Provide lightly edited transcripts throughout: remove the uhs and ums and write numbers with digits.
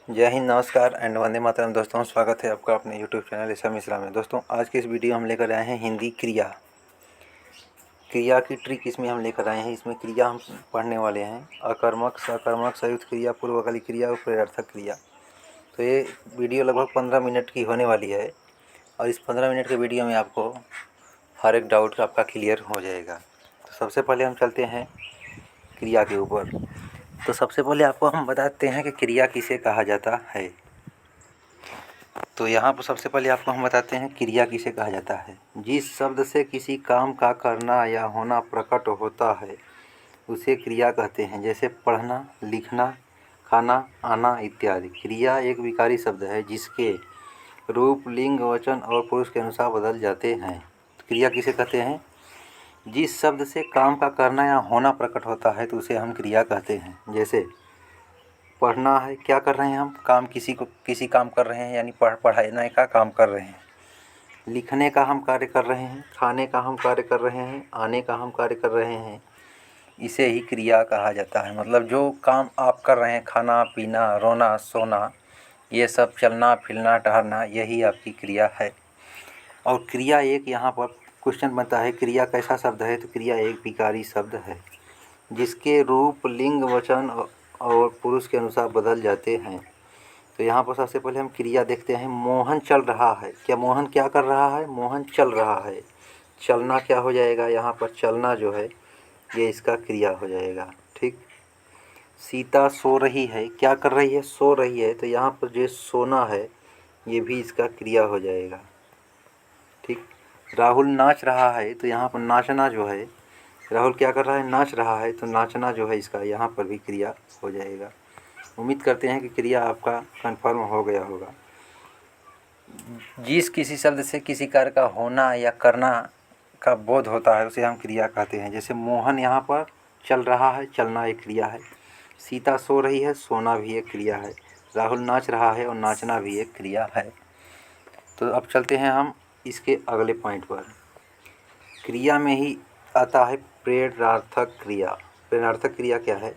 जय हिंद, नमस्कार एंड वंदे मातरम। दोस्तों, स्वागत है आपका अपने यूट्यूब चैनल ईशा मिश्रा में। दोस्तों, आज के इस वीडियो हम लेकर आए हैं हिंदी क्रिया की ट्रिक। इसमें हम लेकर आए हैं, इसमें क्रिया हम पढ़ने वाले हैं अकर्मक, सकर्मक, संयुक्त क्रिया, पूर्वकालिक क्रिया और प्रेरणार्थक क्रिया। तो ये वीडियो लगभग 15 मिनट की होने वाली है और इस 15 मिनट के वीडियो में आपको हर एक डाउट आपका क्लियर हो जाएगा। तो सबसे पहले हम चलते हैं क्रिया के ऊपर। तो सबसे पहले आपको हम बताते हैं कि क्रिया किसे कहा जाता है। तो यहाँ पर सबसे पहले आपको हम बताते हैं क्रिया किसे कहा जाता है। जिस शब्द से किसी काम का करना या होना प्रकट होता है उसे क्रिया कहते हैं। जैसे पढ़ना, लिखना, खाना, आना इत्यादि। क्रिया एक विकारी शब्द है जिसके रूप, लिंग, वचन और पुरुष के अनुसार बदल जाते हैं। क्रिया किसे कहते हैं? जिस शब्द से काम का करना या होना प्रकट होता है तो उसे हम क्रिया कहते हैं। जैसे पढ़ना है, क्या कर रहे हैं हम? किसी काम कर रहे हैं, यानी पढ़ाने का काम कर रहे हैं। लिखने का हम कार्य कर रहे हैं, खाने का हम कार्य कर रहे हैं, आने का हम कार्य कर रहे हैं। इसे ही क्रिया कहा जाता है। मतलब जो काम आप कर रहे हैं, खाना पीना, रोना सोना, ये सब, चलना फिरना टहलना, यही आपकी क्रिया है। और क्रिया एक, यहाँ पर क्वेश्चन बनता है, क्रिया कैसा शब्द है? तो क्रिया एक विकारी शब्द है जिसके रूप, लिंग, वचन और पुरुष के अनुसार बदल जाते हैं। तो यहाँ पर सबसे पहले हम क्रिया देखते हैं। मोहन चल रहा है। क्या मोहन क्या कर रहा है? मोहन चल रहा है। चलना क्या हो जाएगा? यहाँ पर चलना जो है ये इसका क्रिया हो जाएगा। ठीक। सीता सो रही है। क्या कर रही है? सो रही है। तो यहाँ पर जो सोना है ये भी इसका क्रिया हो जाएगा। ठीक। राहुल नाच रहा है। तो यहाँ पर नाचना जो है, राहुल क्या कर रहा है? नाच रहा है। तो नाचना जो है इसका यहाँ पर भी क्रिया हो जाएगा। उम्मीद करते हैं कि क्रिया आपका कंफर्म हो गया होगा। जिस किसी शब्द से किसी कार्य का होना या करना का बोध होता है उसे हम क्रिया कहते हैं। जैसे मोहन यहाँ पर चल रहा है, चलना एक क्रिया है। सीता सो रही है, सोना भी एक क्रिया है। राहुल नाच रहा है और नाचना भी एक क्रिया है। तो अब चलते हैं हम इसके अगले पॉइंट पर। क्रिया में ही आता है प्रेरणार्थक क्रिया। प्रेरणार्थक क्रिया क्या है?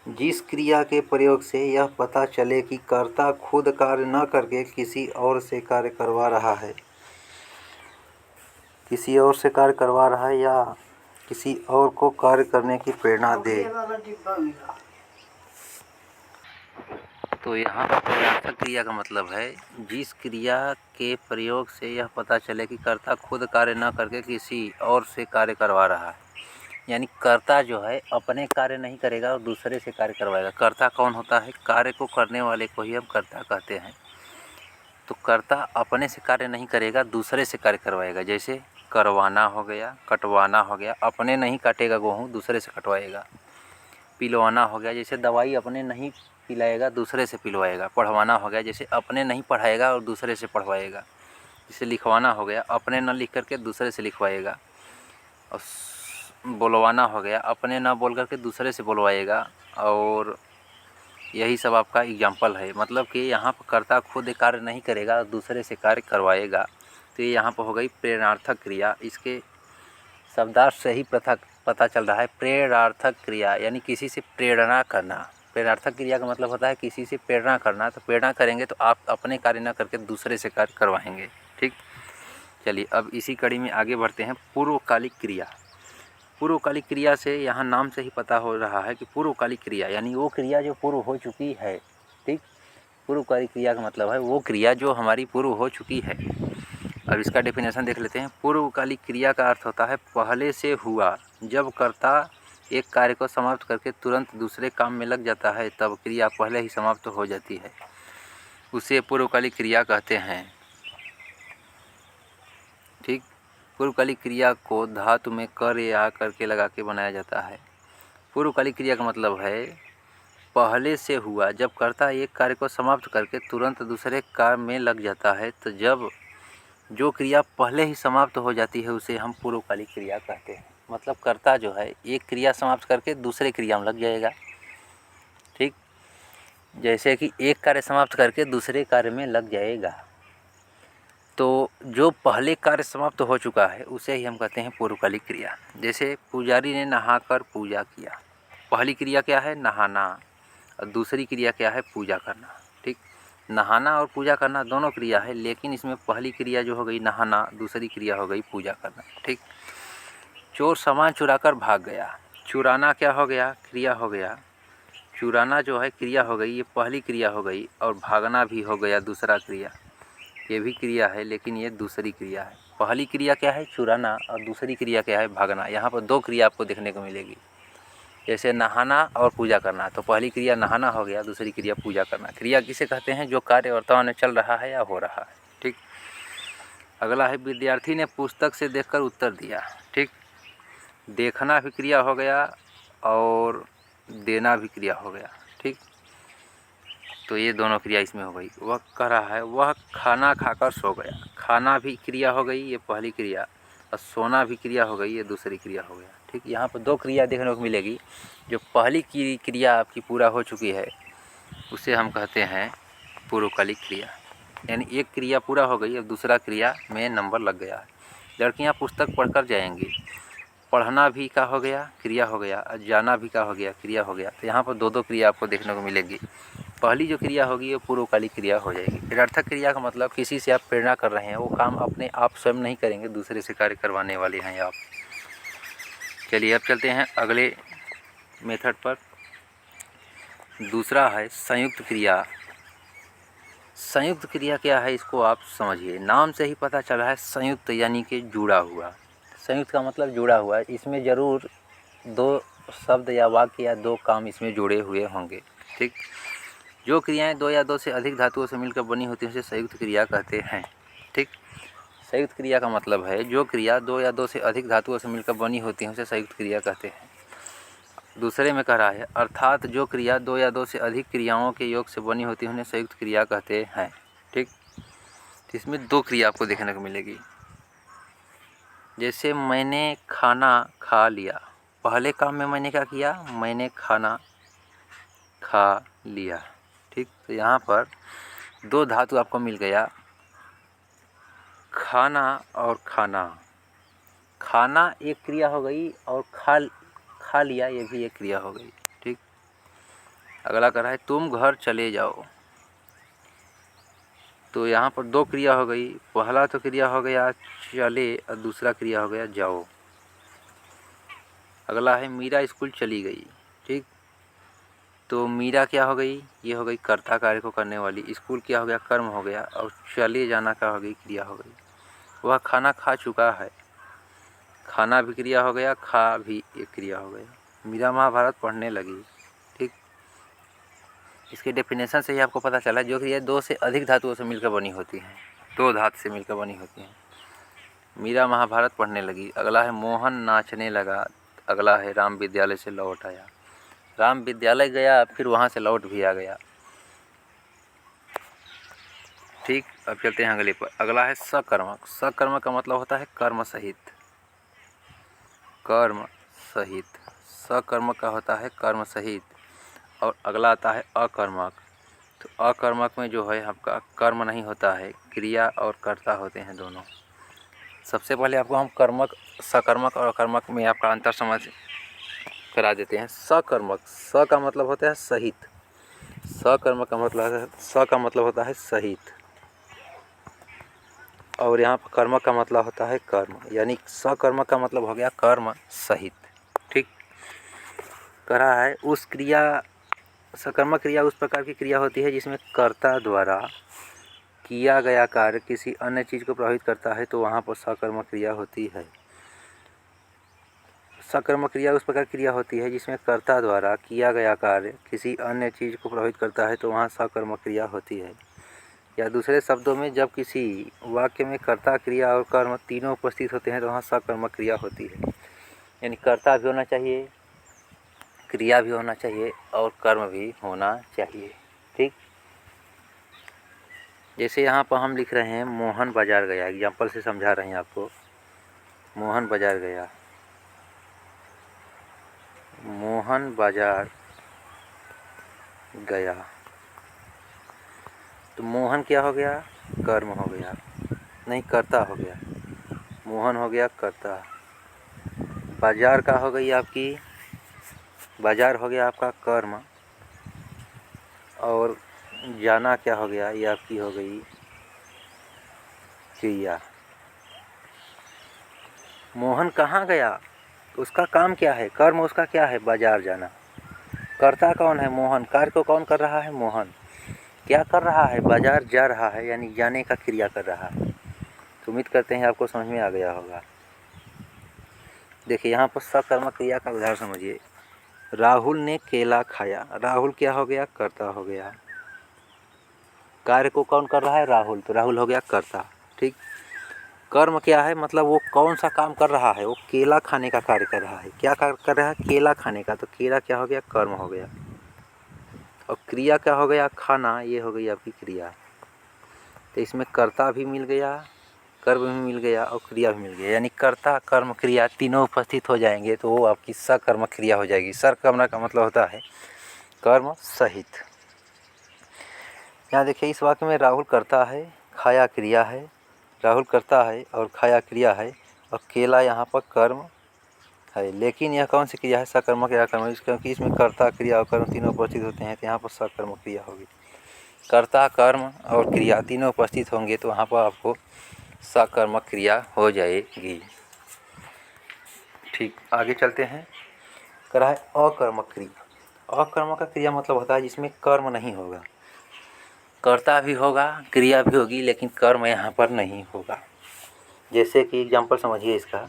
जिस क्रिया के प्रयोग से यह पता चले कि कर्ता खुद कार्य न करके किसी और से कार्य करवा रहा है, या किसी और को कार्य करने की प्रेरणा दे। तो यहाँ पर प्रेरणार्थक क्रिया का मतलब है जिस क्रिया के प्रयोग से यह पता चले कि कर्ता खुद कार्य न करके किसी और से कार्य करवा रहा है। यानी कर्ता जो है अपने कार्य नहीं करेगा और दूसरे से कार्य करवाएगा। कर्ता कौन होता है? कार्य को करने वाले को ही हम कर्ता कहते हैं। तो कर्ता अपने से कार्य नहीं करेगा, दूसरे से कार्य करवाएगा। जैसे करवाना हो गया, कटवाना हो गया। अपने नहीं काटेगा गेहूँ, दूसरे से कटवाएगा। पिलवाना हो गया, जैसे दवाई अपने नहीं पिलाएगा, दूसरे से पिलवाएगा। पढ़वाना हो गया, जैसे अपने नहीं पढ़ाएगा और दूसरे से पढ़वाएगा। जैसे लिखवाना हो गया, अपने न लिख करके दूसरे से लिखवाएगा। और बोलवाना हो गया, अपने ना बोल करके दूसरे से बोलवाएगा। और यही सब आपका एग्जाम्पल है। मतलब कि यहाँ पर कर्ता खुद कार्य नहीं करेगा, दूसरे से कार्य करवाएगा। तो ये यहाँ पर हो गई प्रेरणार्थक क्रिया। इसके शब्दार्थ से ही पता चल रहा है प्रेरणार्थक क्रिया यानी किसी से प्रेरणा करना। प्रेरणार्थक क्रिया का मतलब होता है किसी से प्रेरणा करना। तो प्रेरणा करेंगे तो आप अपने कार्य न करके दूसरे से कार्य करवाएंगे। ठीक। चलिए अब इसी कड़ी में आगे बढ़ते हैं। पूर्वकालिक क्रिया। पूर्वकालिक क्रिया से यहाँ नाम से ही पता हो रहा है कि पूर्वकालिक क्रिया यानी वो क्रिया जो पूर्व हो चुकी है। ठीक। पूर्वकालिक क्रिया का मतलब है वो क्रिया जो हमारी पूर्व हो चुकी है। अब इसका डेफिनेशन देख लेते हैं। पूर्वकालिक क्रिया का अर्थ होता है पहले से हुआ। जब कर्ता एक कार्य को समाप्त करके तुरंत दूसरे काम में लग जाता है तब क्रिया पहले ही समाप्त हो जाती है, उसे पूर्वकालिक क्रिया कहते हैं। ठीक। पूर्वकालिक क्रिया को धातु में कर या करके लगा के बनाया जाता है। पूर्वकालिक क्रिया का मतलब है पहले से हुआ। जब कर्ता एक कार्य को समाप्त करके तुरंत दूसरे कार्य में लग जाता है तो जब जो क्रिया पहले ही समाप्त हो जाती है उसे हम पूर्वकालिक क्रिया कहते हैं। मतलब कर्ता जो है एक क्रिया समाप्त करके दूसरे क्रिया में लग जाएगा। ठीक। जैसे कि एक कार्य समाप्त करके दूसरे कार्य में लग जाएगा, तो जो पहले कार्य समाप्त हो चुका है उसे ही हम कहते हैं पूर्वकालिक क्रिया। जैसे पुजारी ने नहाकर पूजा किया। पहली क्रिया क्या है? नहाना। और दूसरी क्रिया क्या है? पूजा करना। नहाना और पूजा करना दोनों क्रिया है, लेकिन इसमें पहली क्रिया जो हो गई नहाना, दूसरी क्रिया हो गई पूजा करना। ठीक। चोर सामान चुराकर भाग गया। चुराना क्या हो गया? क्रिया हो गया। चुराना जो है क्रिया हो गई, ये पहली क्रिया हो गई, और भागना भी हो गया दूसरा क्रिया। ये भी क्रिया है, लेकिन ये दूसरी क्रिया है। पहली क्रिया क्या है? चुराना, और दूसरी क्रिया क्या है? भागना। यहाँ पर दो क्रिया आपको देखने को मिलेगी, जैसे नहाना और पूजा करना। तो पहली क्रिया नहाना हो गया, दूसरी क्रिया पूजा करना। क्रिया किसे कहते हैं? जो कार्य वर्तमान में चल रहा है या हो रहा है। ठीक। अगला है विद्यार्थी ने पुस्तक से देखकर उत्तर दिया। ठीक। देखना भी क्रिया हो गया और देना भी क्रिया हो गया। ठीक। तो ये दोनों क्रिया इसमें हो गई। वह कह रहा है वह खाना खाकर सो गया। खाना भी क्रिया हो गई, ये पहली क्रिया, और सोना भी क्रिया हो गई, ये दूसरी क्रिया हो गया। ठीक। यहाँ पर दो क्रिया देखने को मिलेगी। जो पहली की क्रिया आपकी पूरा हो चुकी है उसे हम कहते हैं पूर्वकालिक क्रिया, यानी एक क्रिया पूरा हो गई, अब दूसरा क्रिया में नंबर लग गया। लड़कियाँ पुस्तक पढ़कर जाएंगी। पढ़ना भी का हो गया? क्रिया हो गया। और जाना भी का हो गया? क्रिया हो गया। तो यहाँ पर दो दो क्रिया आपको देखने को मिलेगी। पहली जो क्रिया होगी वो पूर्वकालिक क्रिया हो जाएगी। निरर्थक क्रिया का मतलब किसी से आप प्रेरणा कर रहे हैं, वो काम अपने आप स्वयं नहीं करेंगे, दूसरे से कार्य करवाने वाले हैं आप। चलिए अब चलते हैं अगले मेथड पर। दूसरा है संयुक्त क्रिया। संयुक्त क्रिया क्या है इसको आप समझिए। नाम से ही पता चला है संयुक्त, यानी कि जुड़ा हुआ। संयुक्त का मतलब जुड़ा हुआ है। इसमें ज़रूर दो शब्द या वाक्य या दो काम इसमें जुड़े हुए होंगे। ठीक। जो क्रियाएं दो या दो से अधिक धातुओं से मिलकर बनी होती हैं उसे संयुक्त क्रिया कहते हैं। ठीक। संयुक्त क्रिया का मतलब है जो क्रिया दो या दो से अधिक धातुओं से मिलकर बनी होती हैं उसे संयुक्त क्रिया कहते हैं। दूसरे में कह रहा है अर्थात जो क्रिया दो या दो से अधिक क्रियाओं के योग से बनी होती है उन्हें संयुक्त क्रिया कहते हैं। ठीक। इसमें दो क्रिया आपको देखने को मिलेगी। जैसे मैंने खाना खा लिया। पहले काम में मैंने क्या किया? मैंने खाना खा लिया। ठीक। तो यहाँ पर दो धातु आपको मिल गया, खाना और खाना। खाना एक क्रिया हो गई और खा लिया ये भी एक क्रिया हो गई। ठीक। अगला कह रहा है तुम घर चले जाओ। तो यहाँ पर दो क्रिया हो गई। पहला तो क्रिया हो गया चले और दूसरा क्रिया हो गया जाओ। अगला है मीरा स्कूल चली गई। ठीक। तो मीरा क्या हो गई? ये हो गई कर्ता कार्य को करने वाली। स्कूल क्या हो गया? कर्म हो गया। और चले जाना क्या हो गई? क्रिया हो गई। वह खाना खा चुका है। खाना भी क्रिया हो गया, खा भी एक क्रिया हो गया। मीरा महाभारत पढ़ने लगी। ठीक। इसके डेफिनेशन से ही आपको पता चला जो क्रिया दो से अधिक धातुओं से मिलकर बनी होती हैं, दो धातु से मिलकर बनी होती हैं। मीरा महाभारत पढ़ने लगी। अगला है मोहन नाचने लगा। अगला है राम विद्यालय से लौट आया। राम विद्यालय गया, फिर वहाँ से लौट भी आ गया। ठीक। अब चलते हैं अगले पर। अगला है सकर्मक। सकर्मक का मतलब होता है कर्म सहित। कर्म सहित। सकर्मक का होता है कर्म सहित। और अगला आता है अकर्मक। तो अकर्मक में जो है आपका कर्म नहीं होता है, क्रिया और कर्ता होते हैं दोनों। सबसे पहले आपको हम कर्मक, सकर्मक और अकर्मक में आपका अंतर समझ करा देते हैं। सकर्मक, स का मतलब होता है सहित। सकर्मक का मतलब है, स का मतलब होता है सहित, और यहाँ पर कर्मक का मतलब होता है कर्म, यानी सकर्मक का मतलब हो गया कर्म सहित। ठीक। कह रहा है उस क्रिया, सकर्मक क्रिया उस प्रकार की क्रिया होती है जिसमें कर्ता द्वारा किया गया कार्य किसी अन्य चीज़ को प्रभावित करता है, तो वहाँ पर सकर्मक क्रिया होती है। सकर्मक क्रिया उस प्रकार क्रिया होती है जिसमें कर्ता द्वारा किया गया कार्य किसी अन्य चीज़ को प्रभावित करता है, तो वहाँ सकर्मक क्रिया होती है। या दूसरे शब्दों में जब किसी वाक्य में कर्ता, क्रिया और कर्म तीनों उपस्थित होते हैं तो वहाँ सकर्मक क्रिया होती है। यानी कर्ता भी होना चाहिए, क्रिया भी होना चाहिए और कर्म भी होना चाहिए। ठीक। जैसे यहाँ पर हम लिख रहे हैं मोहन बाजार गया, एग्जाम्पल से समझा रहे हैं आपको। मोहन बाजार गया, मोहन बाजार गया। तो मोहन क्या हो गया? कर्म हो गया, नहीं कर्ता हो गया। मोहन हो गया कर्ता। बाजार का हो गई आपकी, बाजार हो गया आपका कर्म, और जाना क्या हो गया, ये आपकी हो गई क्रिया। मोहन कहाँ गया, उसका काम क्या है, कर्म उसका क्या है, बाजार जाना। कर्ता कौन है, मोहन। कार्य को कौन कर रहा है, मोहन। क्या कर रहा है, बाजार जा रहा है, यानी जाने का क्रिया कर रहा है। तो उम्मीद करते हैं आपको समझ में आ गया होगा। देखिए यहाँ पर सकर्मक क्रिया का उदाहरण समझिए। राहुल ने केला खाया। राहुल क्या हो गया, कर्ता हो गया। कार्य को कौन कर रहा है, राहुल, तो राहुल हो गया कर्ता। ठीक। कर्म क्या है, मतलब वो कौन सा काम कर रहा है, वो केला खाने का कार्य कर रहा है। क्या कर रहा है, केला खाने का, तो केला क्या हो गया, कर्म हो गया। और क्रिया क्या हो गया, खाना, ये हो गई आपकी क्रिया। तो इसमें कर्ता भी मिल गया, कर्म भी मिल गया और क्रिया भी मिल गया, यानी कर्ता कर्म क्रिया तीनों उपस्थित हो जाएंगे तो वो आपकी सकर्मक क्रिया हो जाएगी। सकर्मक का मतलब होता है कर्म सहित। यहाँ देखिए इस वाक्य में राहुल कर्ता है, खाया क्रिया है। राहुल कर्ता है और खाया क्रिया है, और केला यहाँ पर कर्म है। लेकिन यह कौन सी क्रिया है, सकर्मक या कर्म, क्योंकि इसमें कर्ता क्रिया और कर्म तीनों उपस्थित होते हैं, तो यहाँ पर सकर्मक क्रिया होगी। कर्ता कर्म और क्रिया तीनों उपस्थित होंगे तो वहाँ पर आपको सकर्मक क्रिया हो जाएगी। ठीक, आगे चलते हैं। करा है अकर्मक क्रिया। अकर्मक का क्रिया मतलब होता है जिसमें कर्म नहीं होगा, कर्ता भी होगा, क्रिया भी होगी, लेकिन कर्म यहाँ पर नहीं होगा। जैसे कि एग्जाम्पल समझिए इसका।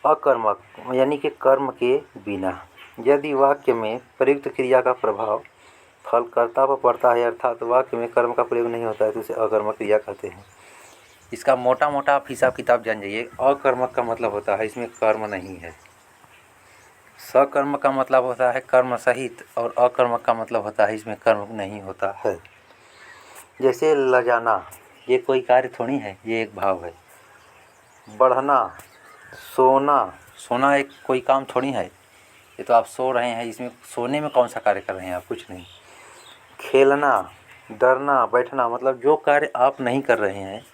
अकर्मक यानी कि कर्म के बिना यदि वाक्य में प्रयुक्त क्रिया का प्रभाव फल कर्ता पर पड़ता है, अर्थात वाक्य में कर्म का प्रयोग नहीं होता है, तो उसे अकर्मक क्रिया कहते हैं। इसका मोटा मोटा आप हिसाब किताब जान जाइए। अकर्मक का मतलब होता है इसमें कर्म नहीं है। सकर्मक का मतलब होता है कर्म सहित, और अकर्मक का मतलब होता है इसमें कर्म नहीं होता है। जैसे लजाना, ये कोई कार्य थोड़ी है, ये एक भाव है। बढ़ना, सोना, सोना एक कोई काम थोड़ी है, ये तो आप सो रहे हैं, इसमें सोने में कौन सा कार्य कर रहे हैं आप, कुछ नहीं। खेलना, डरना, बैठना, मतलब जो कार्य आप नहीं कर रहे हैं।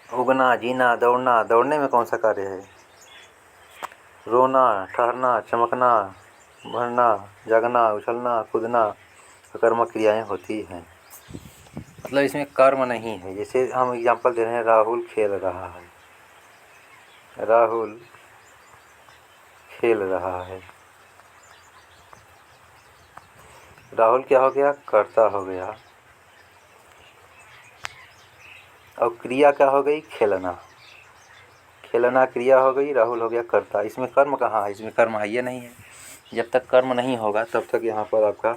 उगना, जीना, दौड़ना, दौड़ने में कौन सा कार्य है। रोना, ठहरना, चमकना, भरना, जागना, उछलना, कूदना, अकर्मक क्रियाएं होती हैं। मतलब इसमें कर्म नहीं है। जैसे हम एग्जांपल दे रहे हैं, राहुल खेल रहा है, राहुल खेल रहा है। राहुल क्या हो गया, कर्ता हो गया, और क्रिया क्या हो गई, खेलना। खेलना क्रिया हो गई, राहुल हो गया कर्ता। इसमें कर्म कहाँ है, इसमें कर्म है ये नहीं है। जब तक कर्म नहीं होगा तब तक यहाँ पर आपका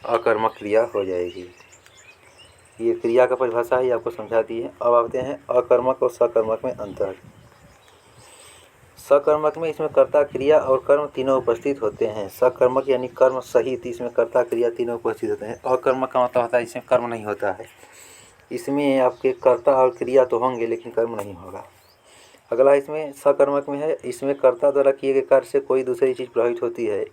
अकर्मक क्रिया हो जाएगी। ये क्रिया का परिभाषा ही आपको समझा दी है। अब आते हैं अकर्मक और सकर्मक में अंतर। सकर्मक में इसमें कर्ता क्रिया और कर्म तीनों उपस्थित होते हैं। सकर्मक यानी कर्म सहित, इसमें कर्ता क्रिया तीनों उपस्थित होते हैं। अकर्मक का मतलब होता है इसमें कर्म नहीं होता है। इसमें आपके कर्ता और क्रिया तो होंगे लेकिन कर्म नहीं होगा। अगला इसमें सकर्मक में है, इसमें कर्ता द्वारा किए गए कार्य से कोई दूसरी चीज़ प्रभावित होती है।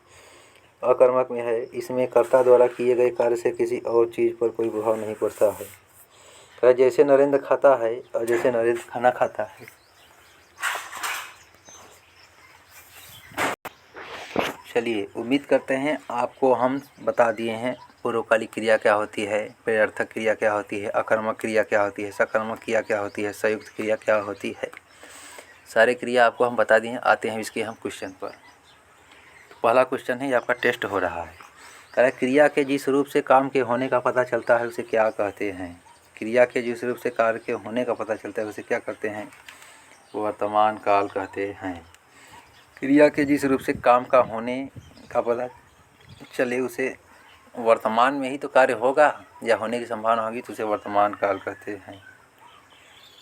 अकर्मक में है, इसमें कर्ता द्वारा किए गए कार्य से किसी और चीज़ पर कोई प्रभाव नहीं पड़ता है। तो जैसे नरेंद्र खाता है और जैसे नरेंद्र खाना खाता है। चलिए, उम्मीद करते हैं आपको हम बता दिए हैं पूर्वकालिक क्रिया क्या होती है, प्रेरणार्थक क्रिया क्या होती है, अकर्मक क्रिया क्या होती है, सकर्मक क्रिया क्या होती है, संयुक्त क्रिया क्या होती है। सारे क्रिया आपको हम बता दिए हैं। आते हैं इसके हम क्वेश्चन पर। तो पहला क्वेश्चन है, आपका टेस्ट हो रहा है। कह रहा है क्रिया के जिस रूप से काम के होने का पता चलता है उसे क्या कहते हैं। क्रिया के जिस रूप से कार्य के होने का पता चलता है उसे क्या कहते हैं, वर्तमान काल कहते हैं। क्रिया के जिस रूप से काम का होने का पता चले उसे वर्तमान में ही तो कार्य होगा या होने की संभावना होगी, तो उसे वर्तमान काल कहते हैं।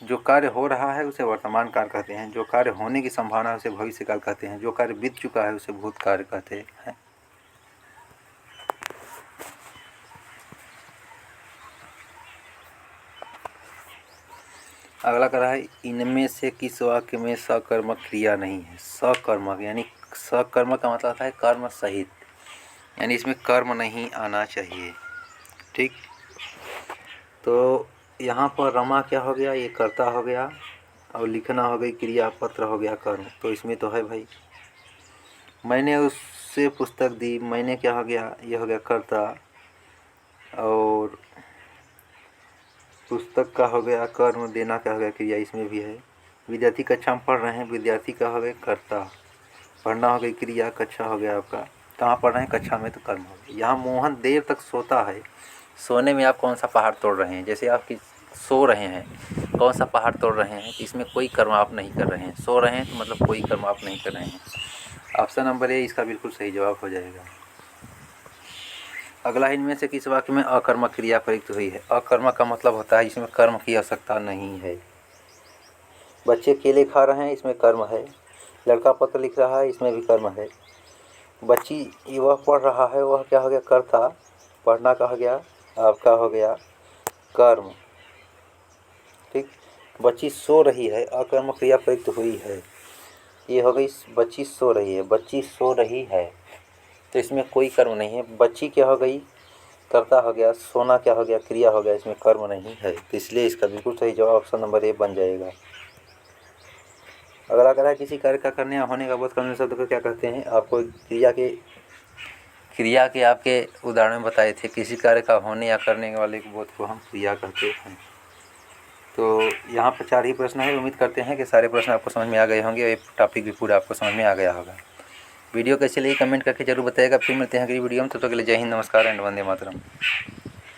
जो कार्य हो रहा है उसे वर्तमान काल कहते हैं, जो कार्य होने की संभावना है उसे भविष्य काल कहते हैं, जो कार्य बीत चुका है उसे भूतकाल कहते हैं। अगला कर रहा है, इनमें से किस वाक्य में सकर्मक क्रिया नहीं है। सकर्मक यानी सकर्मक का मतलब होता है कर्म सहित, यानी इसमें कर्म नहीं आना चाहिए। ठीक, तो यहाँ पर रमा क्या हो गया, ये कर्ता हो गया, और लिखना हो गई क्रिया, पत्र हो गया कर्म। तो इसमें तो है भाई, मैंने उससे पुस्तक दी, मैंने क्या हो गया, ये हो गया कर्ता, और पुस्तक का हो गया, कर्म देना का हो गया क्रिया, इसमें भी है। विद्यार्थी कक्षा में पढ़ रहे हैं, विद्यार्थी का हो गया कर्ता, पढ़ना हो गई क्रिया, कक्षा हो गया आपका, कहाँ पढ़ रहे हैं कक्षा में, तो कर्म हो गया। यहाँ मोहन देर तक सोता है, सोने में आप कौन सा पहाड़ तोड़ रहे हैं, जैसे आप सो रहे हैं, कौन सा पहाड़ तोड़ रहे हैं, तो इसमें कोई कर्म आप नहीं कर रहे हैं। सो रहे हैं तो मतलब कोई कर्म आप नहीं कर रहे हैं। ऑप्शन नंबर ए इसका बिल्कुल सही जवाब हो जाएगा। अगला, इनमें से किस वाक्य में अकर्मक क्रिया प्रयुक्त हुई है। अकर्मक का मतलब होता है इसमें कर्म की आवश्यकता नहीं है। बच्चे केले खा रहे हैं, इसमें कर्म है। लड़का पत्र लिख रहा है, इसमें भी कर्म है। बच्ची वह पढ़ रहा है, वह क्या हो गया, कर्ता, पढ़ना का हो गया आपका हो गया कर्म। ठीक। बच्ची सो रही है, अकर्मक क्रिया प्रयुक्त हुई है, ये हो गई बच्ची सो रही है, बच्ची सो रही है, तो इसमें कोई कर्म नहीं है। बच्ची क्या हो गई, कर्ता हो गया, सोना क्या हो गया, क्रिया हो गया, इसमें कर्म नहीं है, तो इसलिए इसका बिल्कुल सही जवाब ऑप्शन नंबर ए बन जाएगा। अगला कह रहा है किसी कार्य का करने या होने का बोध करने शब्द को क्या कहते हैं। आपको क्रिया के आपके उदाहरण बताए थे, किसी कार्य का होने या करने वाले बोध को हम क्रिया कहते हैं। तो यहाँ पर 4 ही प्रश्न है। उम्मीद करते हैं कि सारे प्रश्न आपको समझ में आ गए होंगे और ये टॉपिक भी पूरा आपको समझ में आ गया होगा। वीडियो कैसी लगी कमेंट करके जरूर बताइएगा। फिर मिलते हैं अगली वीडियो में, तब तक के लिए जय हिंद, नमस्कार एंड वंदे मातरम।